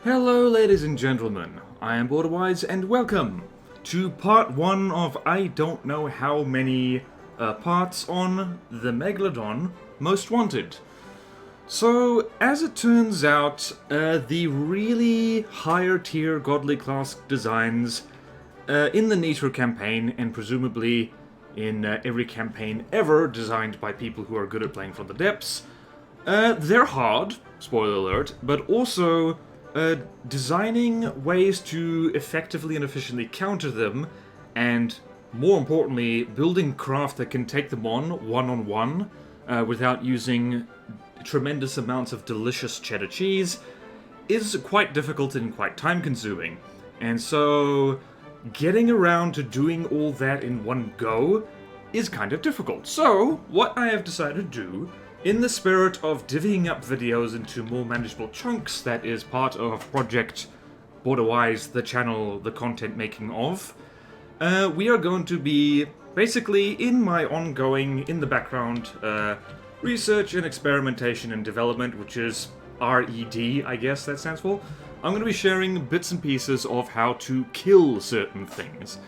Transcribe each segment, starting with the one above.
Hello ladies and gentlemen, I am BorderWise and welcome to part 1 of I don't know how many parts on the Megalodon Most Wanted. So, as it turns out, the really higher tier godly class designs in the Nitro campaign, and presumably in every campaign ever designed by people who are good at playing from the depths, they're hard, spoiler alert, but also designing ways to effectively and efficiently counter them, and more importantly, building craft that can take them on one-on-one without using tremendous amounts of delicious cheddar cheese is quite difficult and quite time-consuming. And so, getting around to doing all that in one go is kind of difficult. So, what I have decided to do, in the spirit of divvying up videos into more manageable chunks that is part of Project BorderWise, the channel, the content making of, we are going to be basically in my ongoing, in the background, research and experimentation and development, which is RED, I guess that stands for. I'm going to be sharing bits and pieces of how to kill certain things.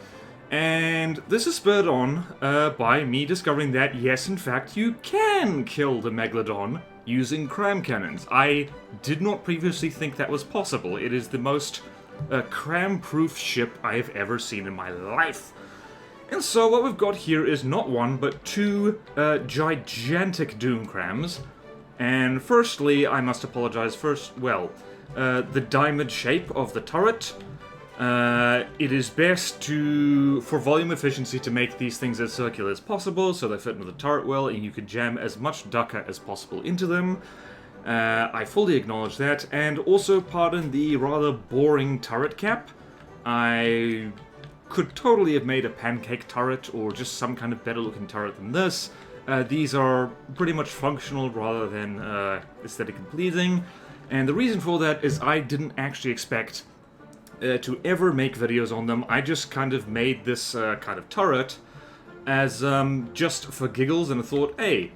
And this is spurred on by me discovering that, yes, in fact, you can kill the Megalodon using cram cannons. I did not previously think that was possible. It is the most cram-proof ship I have ever seen in my life. And so what we've got here is not one, but two gigantic DoomCRAMs. And firstly, I must apologize the diamond shape of the turret. It is best for volume efficiency to make these things as circular as possible, so they fit into the turret well, and you can jam as much ducker as possible into them. I fully acknowledge that, and also pardon the rather boring turret cap. I could totally have made a pancake turret, or just some kind of better looking turret than this. These are pretty much functional rather than aesthetically pleasing, and the reason for that is I didn't actually expect to ever make videos on them. I just kind of made this kind of turret as just for giggles, and I thought, hey,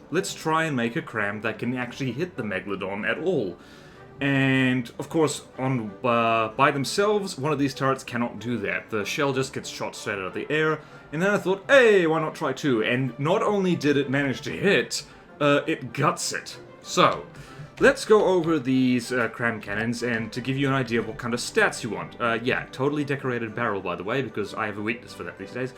let's try and make a cram that can actually hit the Megalodon at all. And of course, by themselves, one of these turrets cannot do that. The shell just gets shot straight out of the air. And then I thought, hey, why not try two? And not only did it manage to hit, it guts it. So, let's go over these cram cannons, and to give you an idea of what kind of stats you want. Yeah, totally decorated barrel, by the way, because I have a weakness for that these days.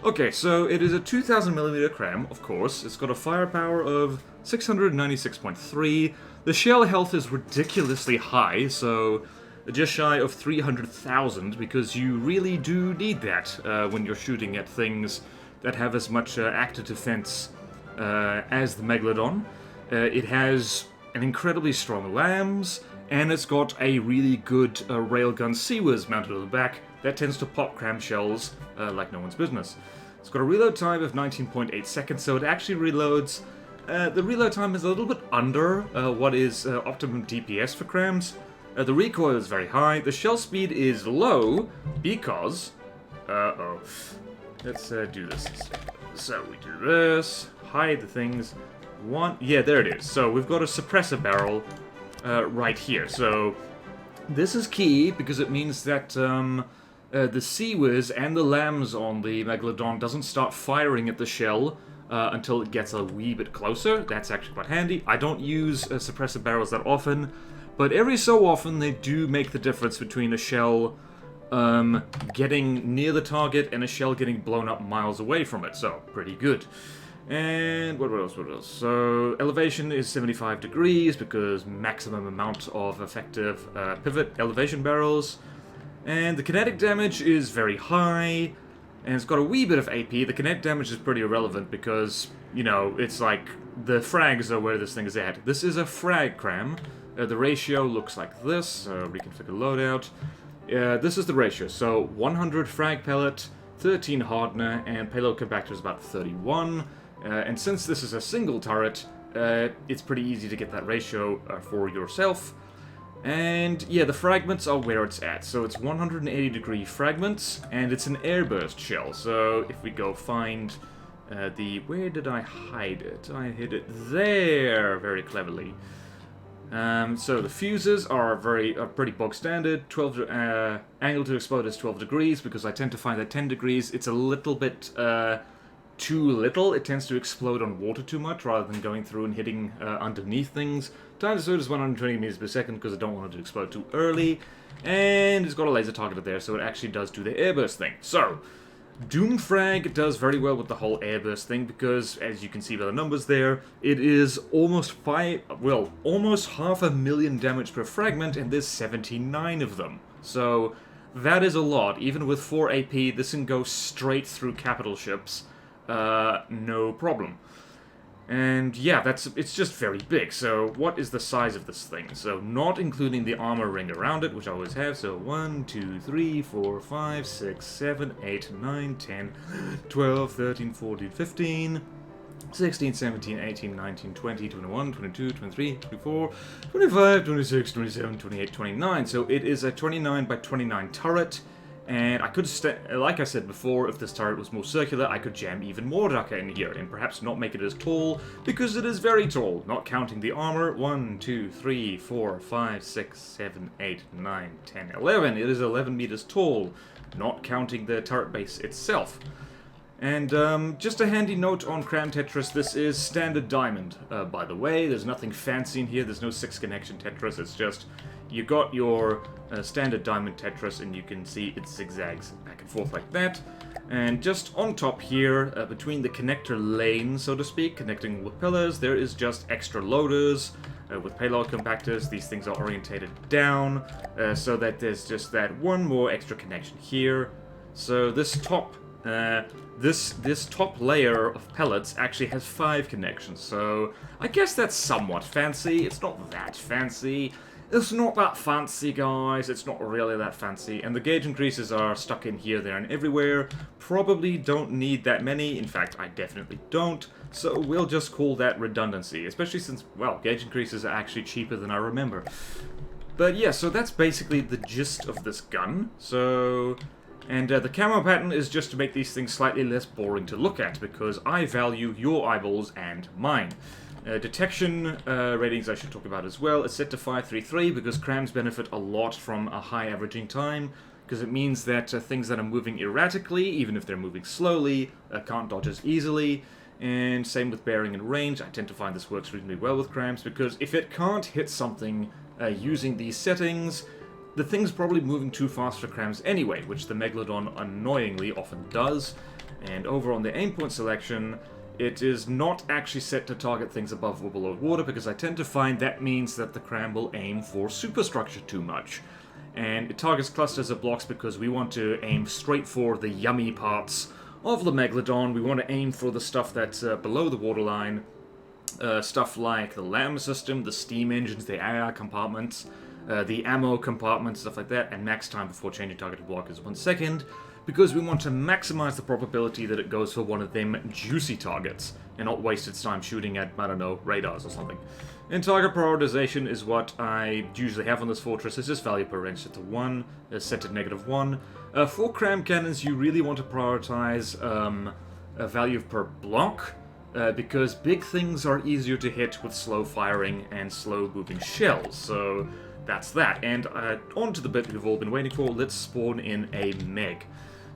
Okay, so it is a 2000mm cram, of course. It's got a firepower of 696.3. The shell health is ridiculously high, so just shy of 300,000, because you really do need that when you're shooting at things that have as much active defense as the Megalodon. It has an incredibly strong lambs, and it's got a really good railgun Seawers mounted on the back that tends to pop cram shells like no one's business. It's got a reload time of 19.8 seconds, so it actually reloads. The reload time is a little bit under what is optimum DPS for crams. The recoil is very high. The shell speed is low because... Let's do this instead. So we do this, hide the things. Yeah, there it is. So we've got a suppressor barrel right here. So this is key because it means that the Seawers and the lambs on the Megalodon doesn't start firing at the shell until it gets a wee bit closer. That's actually quite handy. I don't use suppressor barrels that often, but every so often they do make the difference between a shell getting near the target and a shell getting blown up miles away from it. So, pretty good. And what else? So, elevation is 75 degrees because maximum amount of effective pivot elevation barrels. And the kinetic damage is very high, and it's got a wee bit of AP. The kinetic damage is pretty irrelevant because, you know, it's like the frags are where this thing is at. This is a frag cram. The ratio looks like this. Reconfigure loadout. This is the ratio. So, 100 frag pellet, 13 hardener, and payload compactor is about 31. And since this is a single turret, it's pretty easy to get that ratio for yourself. And yeah, the fragments are where it's at. So it's 180 degree fragments, and it's an airburst shell. So if we go find where did I hide it? I hid it there, very cleverly. So the fuses are pretty bog standard. 12 angle to explode is 12 degrees, because I tend to find that 10 degrees it's a little bit too little. It tends to explode on water too much rather than going through and hitting underneath things. Time to explode is 120 meters per second because I don't want it to explode too early. And it's got a laser targeted there, so it actually does do the airburst thing. So DoomFrag does very well with the whole airburst thing because, as you can see by the numbers there, it is almost almost 500,000 damage per fragment, and there's 79 of them. So that is a lot. Even with 4 AP, this can go straight through capital ships, no problem. And yeah, it's just very big. So what is the size of this thing? So not including the armor ring around it, which I always have. So 1, 2, 3, 4, 5, 6, 7, 8, 9, 10, 12, 13, 14, 15, 16, 17, 18, 19, 20, 21, 22, 23, 24, 25, 26, 27, 28, 29. So it is a 29 by 29 turret. And I could, like I said before, if this turret was more circular, I could jam even more Daka in here, and perhaps not make it as tall, because it is very tall, not counting the armor. 1, 2, 3, 4, 5, 6, 7, 8, 9, 10, 11. It is 11 meters tall, not counting the turret base itself. And just a handy note on Cram Tetris, this is standard diamond, by the way. There's nothing fancy in here, there's no 6-connection Tetris, it's just you got your standard diamond Tetris, and you can see it zigzags back and forth like that. And just on top here, between the connector lanes, so to speak, connecting with pillars, there is just extra loaders with payload compactors. These things are orientated down, so that there's just that one more extra connection here. So this top this top layer of pellets actually has 5 connections, so I guess that's somewhat fancy. It's not that fancy. It's not that fancy, guys. It's not really that fancy. And the gauge increases are stuck in here, there, and everywhere. Probably don't need that many. In fact, I definitely don't. So we'll just call that redundancy, especially since, well, gauge increases are actually cheaper than I remember. But yeah, so that's basically the gist of this gun. So... And the camo pattern is just to make these things slightly less boring to look at, because I value your eyeballs and mine. Detection ratings I should talk about as well. It's set to 533 because crams benefit a lot from a high averaging time, because it means that things that are moving erratically, even if they're moving slowly, can't dodge as easily. And same with bearing and range. I tend to find this works reasonably well with crams, because if it can't hit something using these settings, the thing's probably moving too fast for crams anyway, which the Megalodon annoyingly often does. And over on the aim point selection, it is not actually set to target things above or below water, because I tend to find that means that the cram will aim for superstructure too much. And it targets clusters of blocks because we want to aim straight for the yummy parts of the Megalodon. We want to aim for the stuff that's below the waterline. Stuff like the LAM system, the steam engines, the AI compartments, the ammo compartments, stuff like that, and max time before changing target to block is 1 second, because we want to maximize the probability that it goes for one of them juicy targets, and not waste its time shooting at, I don't know, radars or something. And target prioritization is what I usually have on this fortress. It's just value per range set to 1, set to -1. For cram cannons, you really want to prioritize a value per block, because big things are easier to hit with slow firing and slow moving shells, so that's that. And on to the bit we've all been waiting for. Let's spawn in a Meg.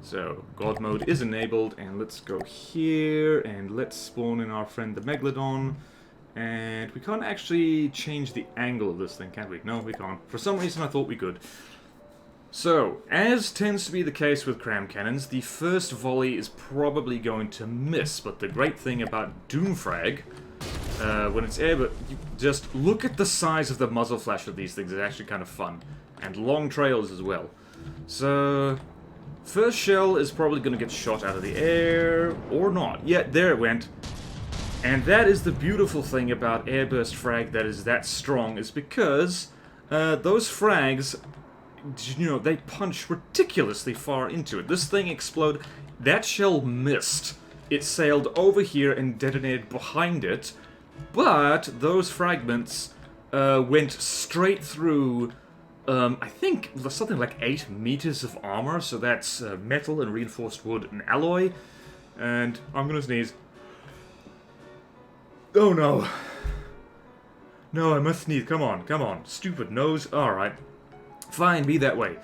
So God mode is enabled, and let's go here and let's spawn in our friend the Megalodon. And we can't actually change the angle of this thing, can we? No, we can't. For some reason I thought we could. So, as tends to be the case with cram cannons, the first volley is probably going to miss, but the great thing about DoomFrag, when it's air, but you just look at the size of the muzzle flash of these things. It's actually kind of fun. And long trails as well. So, first shell is probably going to get shot out of the air, or not. Yeah, there it went. And that is the beautiful thing about airburst frag that is that strong, is because those frags, you know, they punch ridiculously far into it. This thing exploded. That shell missed. It sailed over here and detonated behind it, but those fragments went straight through, I think, something like 8 meters of armor, so that's metal and reinforced wood and alloy. And I'm gonna sneeze. Oh no. No, I must sneeze. Come on, come on. Stupid nose. Alright. Fine, be that way.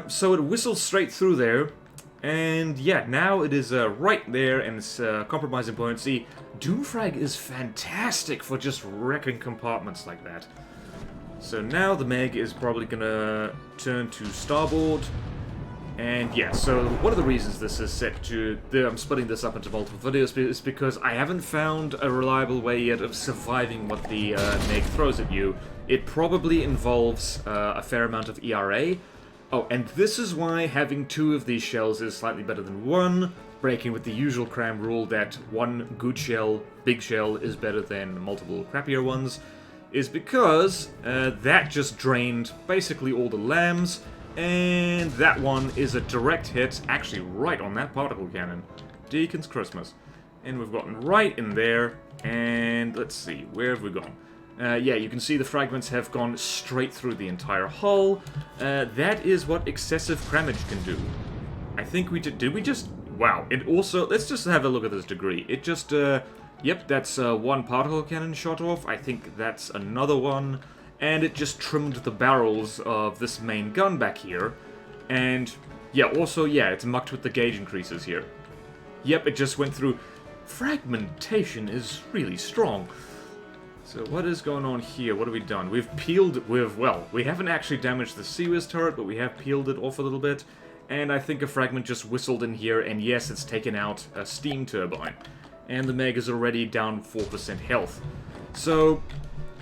So it whistles straight through there. And yeah, now it is right there, and it's compromising buoyancy. Doomfrag is fantastic for just wrecking compartments like that. So now the Meg is probably gonna turn to starboard. And yeah, so one of the reasons this is set to... I'm splitting this up into multiple videos is because I haven't found a reliable way yet of surviving what the Meg throws at you. It probably involves a fair amount of ERA. Oh, and this is why having 2 of these shells is slightly better than 1, breaking with the usual cram rule that 1 good shell, big shell, is better than multiple crappier ones, is because that just drained basically all the lambs, and that one is a direct hit, actually right on that particle cannon. Deacon's Christmas. And we've gotten right in there, and let's see, where have we gone? Yeah, you can see the fragments have gone straight through the entire hull. That is what excessive crammage can do. I think we did we just... Wow, it also... Let's just have a look at this degree. It just, yep, that's 1 particle cannon shot off. I think that's another one. And it just trimmed the barrels of this main gun back here. And, yeah, also, yeah, it's mucked with the gauge increases here. Yep, it just went through... Fragmentation is really strong. So what is going on here? What have we done? We've peeled... well, we haven't actually damaged the Seawiz turret, but we have peeled it off a little bit. And I think a fragment just whistled in here, and yes, it's taken out a steam turbine. And the Meg is already down 4% health. So,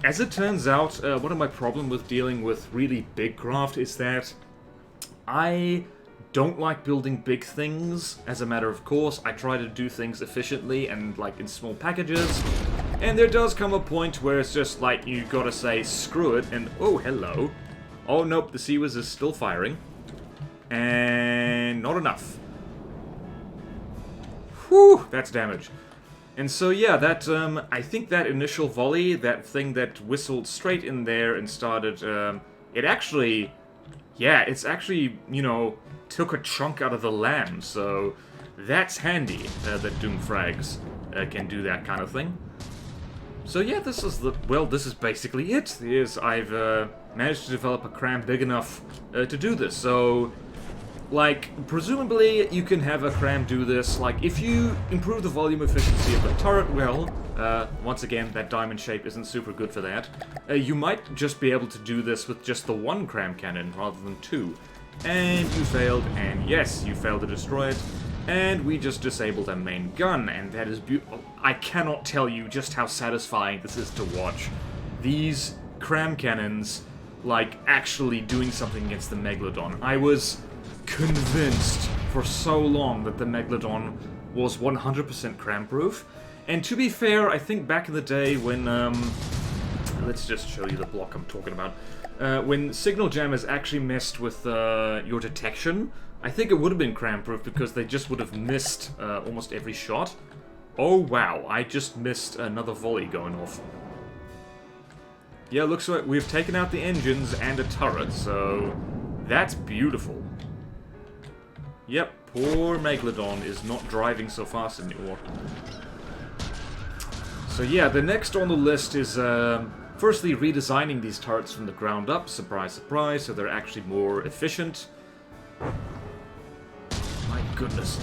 as it turns out, one of my problems with dealing with really big craft is that I don't like building big things as a matter of course. I try to do things efficiently and like in small packages. And there does come a point where it's just like you gotta say screw it and oh hello. Oh nope, the Seawiz is still firing. And not enough. Whew, that's damage. And so yeah, that I think that initial volley, that thing that whistled straight in there and started, it actually, yeah, it's actually, you know, took a chunk out of the lamb, so that's handy that Doomfrags can do that kind of thing. So yeah, this is the, well, this is basically it. I've managed to develop a cram big enough to do this, so... Like, presumably, you can have a cram do this. Like, if you improve the volume efficiency of the turret well, once again, that diamond shape isn't super good for that, you might just be able to do this with just the 1 cram cannon rather than 2. And you failed, and yes, you failed to destroy it, and we just disabled our main gun, and that is beautiful. I cannot tell you just how satisfying this is to watch. These cram cannons, like, actually doing something against the Megalodon. I was convinced for so long that the Megalodon was 100% cram-proof. And to be fair, I think back in the day when, let's just show you the block I'm talking about. When signal jammers actually messed with your detection, I think it would have been cram-proof because they just would have missed almost every shot. Oh wow, I just missed another volley going off. Yeah, looks like we've taken out the engines and a turret, so that's beautiful. Yep, poor Megalodon is not driving so fast anymore. So yeah, the next on the list is firstly redesigning these turrets from the ground up, surprise surprise, so they're actually more efficient. My goodness.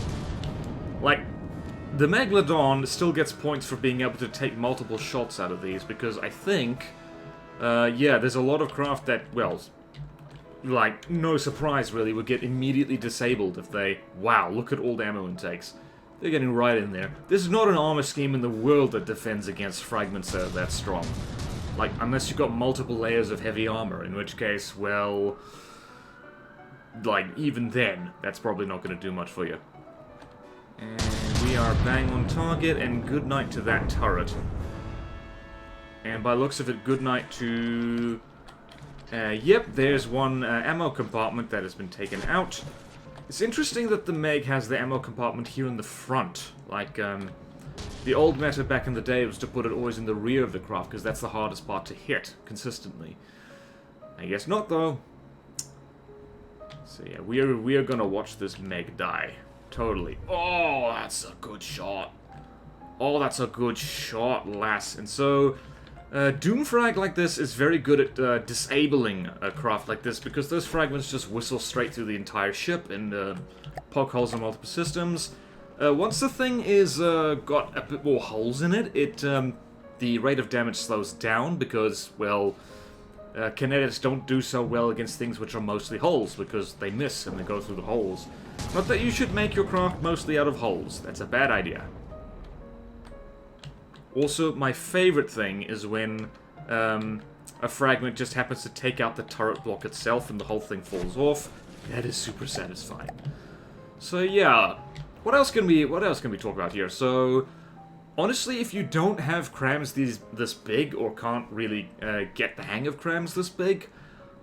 Like, the Megalodon still gets points for being able to take multiple shots out of these, because I think, yeah, there's a lot of craft that, well, like, no surprise really, would get immediately disabled if they... Wow, look at all the ammo intakes. They're getting right in there. There's not an armor scheme in the world that defends against fragments that are that strong. Like, unless you've got multiple layers of heavy armor, in which case, well... Like, even then, that's probably not going to do much for you. And we are bang on target, and good night to that turret. And by looks of it, good night to... yep, there's one ammo compartment that has been taken out. It's interesting that the Meg has the ammo compartment here in the front. Like, the old meta back in the day was to put it always in the rear of the craft, because that's the hardest part to hit, consistently. I guess not, though. So yeah, we are gonna watch this Meg die. Totally. Oh, that's a good shot. Oh, that's a good shot, lass. And so... Doomfrag like this is very good at disabling a craft like this, because those fragments just whistle straight through the entire ship and poke holes in multiple systems. Once the thing is got a bit more holes in it, the rate of damage slows down because, well, kinetics don't do so well against things which are mostly holes, because they miss and they go through the holes. Not that you should make your craft mostly out of holes. That's a bad idea. Also, my favorite thing is when a fragment just happens to take out the turret block itself and the whole thing falls off. That is super satisfying. So yeah, what else can we talk about here? So honestly, if you don't have crams this big, or can't really get the hang of crams this big,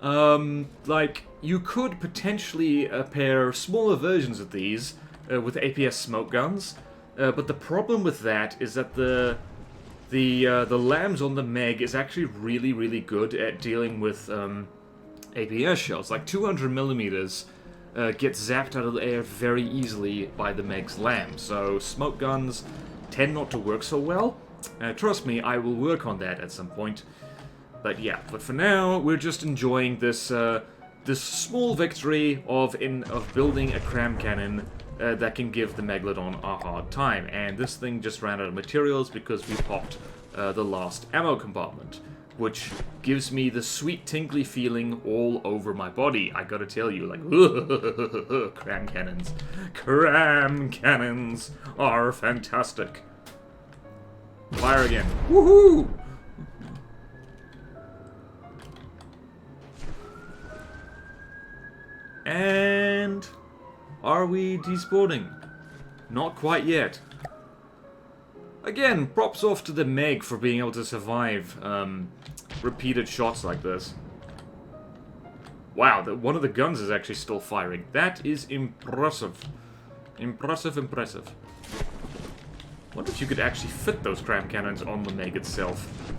like, you could potentially pair smaller versions of these with APS smoke guns. But the problem with that is that the lambs on the Meg is actually really, really good at dealing with APS shells. Like 200mm gets zapped out of the air very easily by the Meg's lambs. So smoke guns tend not to work so well. Trust me, I will work on that at some point. But yeah, but for now, we're just enjoying this this small victory of building a cram cannon that can give the Megalodon a hard time. And this thing just ran out of materials because we popped the last ammo compartment, which gives me the sweet tingly feeling all over my body. I gotta tell you, like, cram cannons. Cram cannons are fantastic. Fire again. Woohoo! And are we despawning? Not quite yet. Again, props off to the Meg for being able to survive repeated shots like this. Wow, one of the guns is actually still firing. That is impressive. Impressive, impressive. Wonder if you could actually fit those cram cannons on the Meg itself.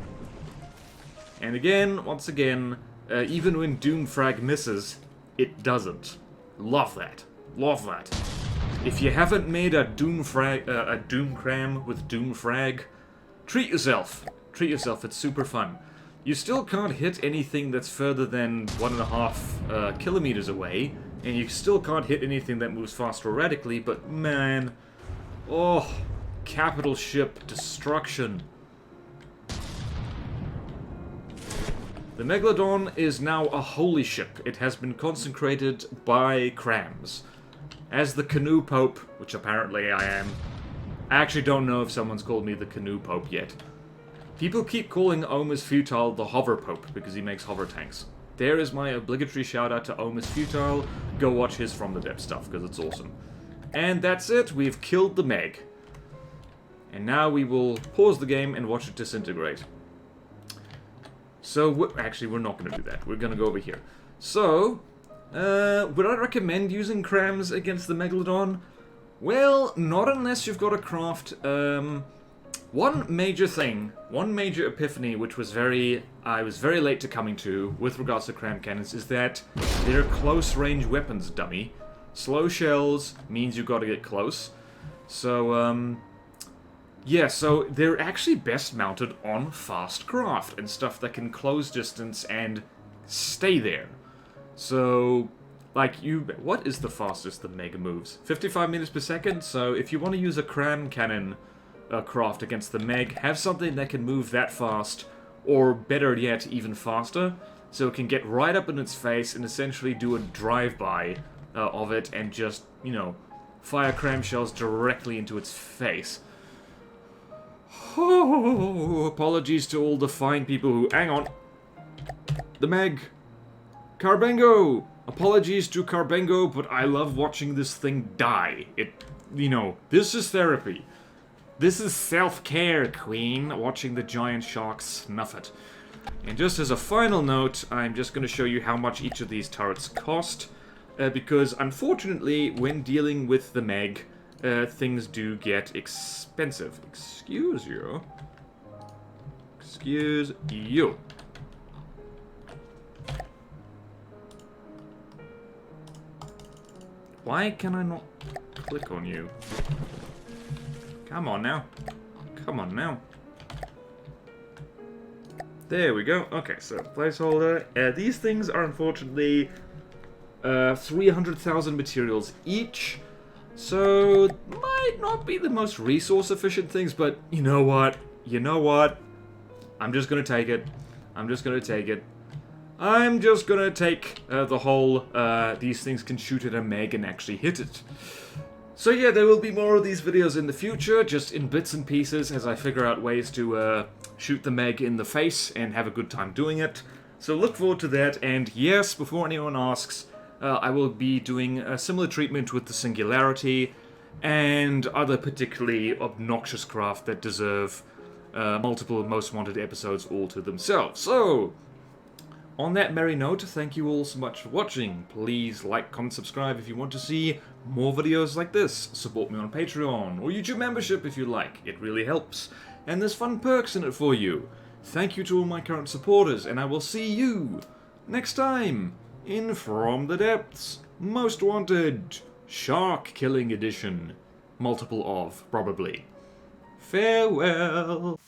And again, once again, even when Doomfrag misses, it doesn't. Love that. Love that. If you haven't made a DoomCRAM with Doomfrag, treat yourself. Treat yourself, it's super fun. You still can't hit anything that's further than 1.5 kilometers away, and you still can't hit anything that moves faster radically, but man, oh, capital ship destruction. The Megalodon is now a holy ship. It has been consecrated by crams. As the Canoe Pope, which apparently I am. I actually don't know if someone's called me the Canoe Pope yet. People keep calling Omus Futile the Hover Pope because he makes hover tanks. There is my obligatory shout out to Omus Futile. Go watch his From the Depths stuff because it's awesome. And that's it. We've killed the Meg. And now we will pause the game and watch it disintegrate. So, actually, we're not going to do that. We're going to go over here. So, would I recommend using crams against the Megalodon? Well, not unless you've got a craft. One major epiphany, which was I was very late to coming to with regards to cram cannons, is that they're close-range weapons, dummy. Slow shells means you've got to get close. So, yeah, so they're actually best mounted on fast craft and stuff that can close distance and stay there. So, like, what is the fastest the Mega moves? 55 meters per second? So if you want to use a cram cannon craft against the Meg, have something that can move that fast, or better yet, even faster, so it can get right up in its face and essentially do a drive-by of it and just, you know, fire cram shells directly into its face. Oh, apologies to all the fine people who... Hang on. The Meg. Carbengo. Apologies to Carbengo, but I love watching this thing die. You know, this is therapy. This is self-care, Queen, watching the giant shark snuff it. And just as a final note, I'm just going to show you how much each of these turrets cost, because unfortunately, when dealing with the Meg, things do get expensive. Excuse you. Excuse you. Why can I not click on you? Come on now. Come on now. There we go. Okay, so placeholder. These things are unfortunately 300,000 materials each, so might not be the most resource efficient things, but you know what? You know what? I'm just gonna take it. I'm just gonna take it. I'm just gonna take the whole, these things can shoot at a meg and actually hit it. So yeah, there will be more of these videos in the future, just in bits and pieces as I figure out ways to shoot the meg in the face and have a good time doing it. So look forward to that, and yes, before anyone asks, I will be doing a similar treatment with the Singularity and other particularly obnoxious craft that deserve multiple Most Wanted episodes all to themselves. So, on that merry note, thank you all so much for watching. Please like, comment, subscribe if you want to see more videos like this. Support me on Patreon or YouTube membership if you like. It really helps. And there's fun perks in it for you. Thank you to all my current supporters, and I will see you next time in From the Depths, Most Wanted, Shark Killing Edition. Multiple of, probably. Farewell.